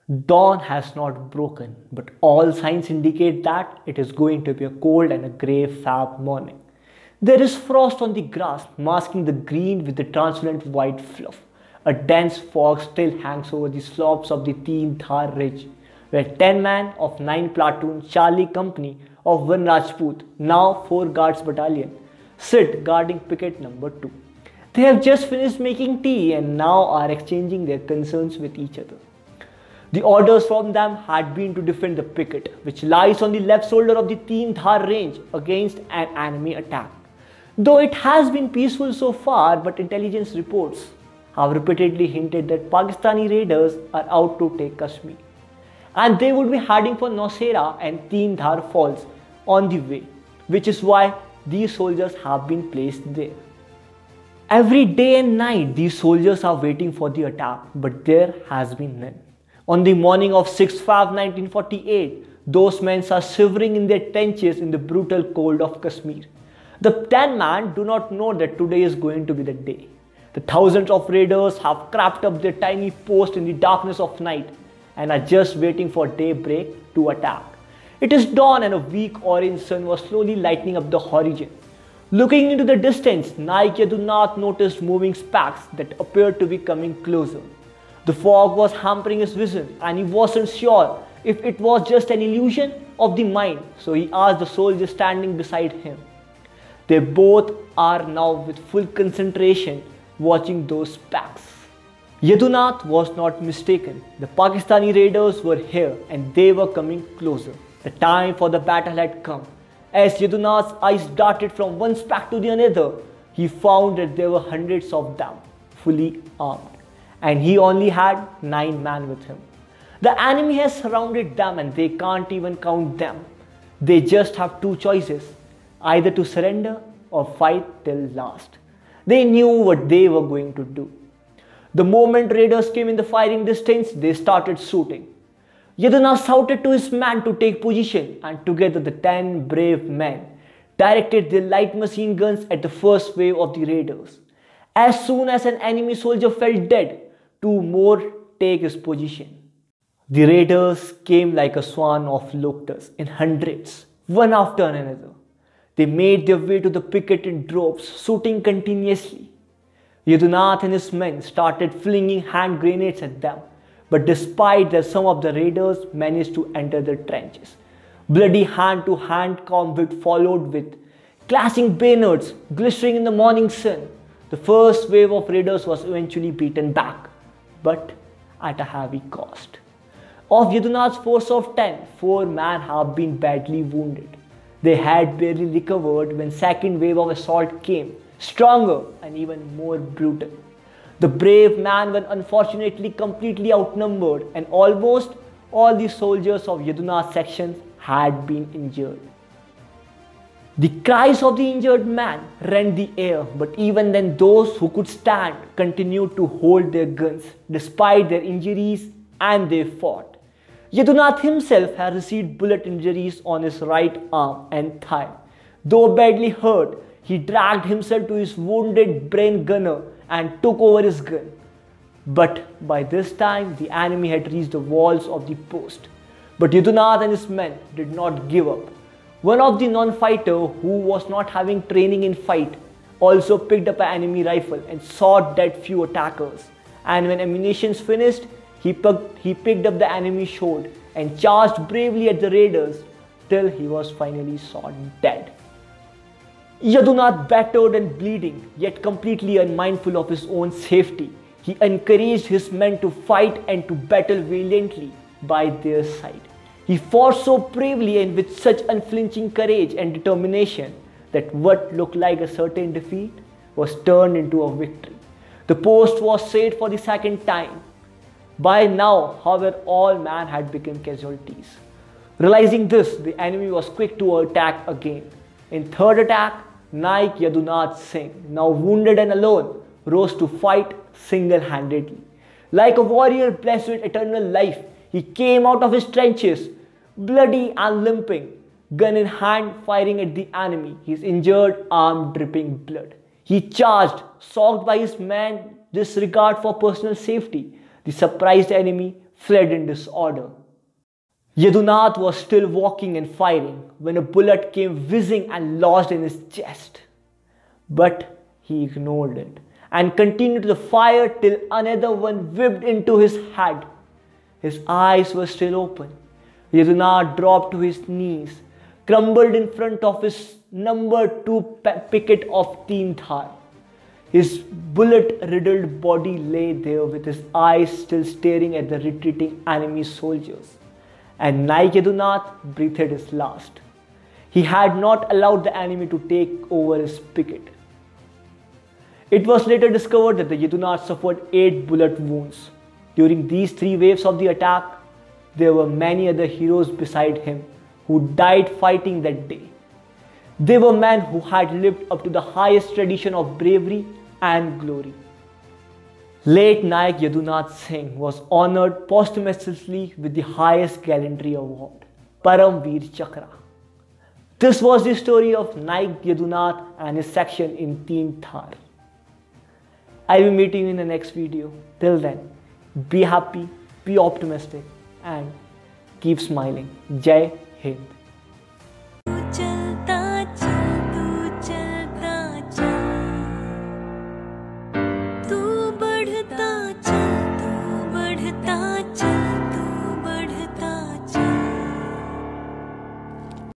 Dawn has not broken, but all signs indicate that it is going to be a cold and a grey Fab morning. There is frost on the grass, masking the green with the translucent white fluff. A dense fog still hangs over the slopes of the Teen Thar Ridge, where 10 men of 9 platoon Charlie Company of 1 Rajput, now 4 Guards Battalion, sit guarding picket number 2. They have just finished making tea and now are exchanging their concerns with each other. The orders from them had been to defend the picket, which lies on the left shoulder of the Teen Dhar range against an enemy attack. Though it has been peaceful so far, but intelligence reports have repeatedly hinted that Pakistani raiders are out to take Kashmir. And they would be heading for Nowshera and Teen Dhar Falls on the way, which is why these soldiers have been placed there. Every day and night, these soldiers are waiting for the attack, but there has been none. On the morning of 6 Feb 1948, those men are shivering in their trenches in the brutal cold of Kashmir. The 10 men do not know that today is going to be the day. The thousands of raiders have crept up their tiny post in the darkness of night and are just waiting for daybreak to attack. It is dawn and a weak orange sun was slowly lighting up the horizon. Looking into the distance, Naik Yadunath noticed moving specks that appeared to be coming closer. The fog was hampering his vision and he wasn't sure if it was just an illusion of the mind, so he asked the soldier standing beside him. They both are now with full concentration watching those specks. Yadunath was not mistaken. The Pakistani raiders were here and they were coming closer. The time for the battle had come. As Yadunath's eyes darted from one speck to the another, he found that there were hundreds of them, fully armed. And he only had 9 men with him. The enemy has surrounded them and they can't even count them. They just have 2 choices, either to surrender or fight till last. They knew what they were going to do. The moment raiders came in the firing distance, they started shooting. Yadunath shouted to his men to take position, and together the 10 brave men directed their light machine guns at the first wave of the raiders. As soon as an enemy soldier fell dead, 2 more take his position. The raiders came like a swarm of locusts in hundreds, one after another. They made their way to the picket in droves, shooting continuously. Yadunath and his men started flinging hand grenades at them, but despite that, some of the raiders managed to enter the trenches. Bloody hand-to-hand combat followed with clashing bayonets glistening in the morning sun. The first wave of raiders was eventually beaten back, but at a heavy cost. Of Yadunath's force of 10, 4 men have been badly wounded. They had barely recovered when second wave of assault came, stronger and even more brutal. The brave men were unfortunately completely outnumbered and almost all the soldiers of Yadunath's sections had been injured. The cries of the injured man rent the air, but even then those who could stand continued to hold their guns despite their injuries, and they fought. Yadunath himself had received bullet injuries on his right arm and thigh. Though badly hurt, he dragged himself to his wounded brain gunner and took over his gun. But by this time the enemy had reached the walls of the post. But Yadunath and his men did not give up. One of the non-fighter who was not having training in fight also picked up an enemy rifle and shot dead few attackers. And when ammunition finished, he picked up the enemy sword and charged bravely at the raiders till he was finally shot dead. Yadunath, battered and bleeding, yet completely unmindful of his own safety, he encouraged his men to fight and to battle valiantly by their side. He fought so bravely and with such unflinching courage and determination that what looked like a certain defeat was turned into a victory. The post was saved for the second time. By now, however, all men had become casualties. Realizing this, the enemy was quick to attack again. In third attack, Naik Yadunath Singh, now wounded and alone, rose to fight single-handedly. Like a warrior blessed with eternal life, he came out of his trenches, bloody and limping, gun in hand, firing at the enemy, his injured arm dripping blood. He charged, shocked by his man's disregard for personal safety. The surprised enemy fled in disorder. Yadunath was still walking and firing when a bullet came whizzing and lodged in his chest. But he ignored it and continued to fire till another one whipped into his head. His eyes were still open. Yadunath dropped to his knees, crumbled in front of his number 2 picket of Team Thar. His bullet-riddled body lay there with his eyes still staring at the retreating enemy soldiers. And Naik Yadunath breathed his last. He had not allowed the enemy to take over his picket. It was later discovered that the Yadunath suffered 8 bullet wounds. During these 3 waves of the attack, there were many other heroes beside him who died fighting that day. They were men who had lived up to the highest tradition of bravery and glory. Late Naik Yadunath Singh was honored posthumously with the highest gallantry award, Paramveer Chakra. This was the story of Naik Yadunath and his section in Team Thar. I'll be meeting you in the next video. Till then, be happy, be optimistic, and keep smiling. Jai Hind.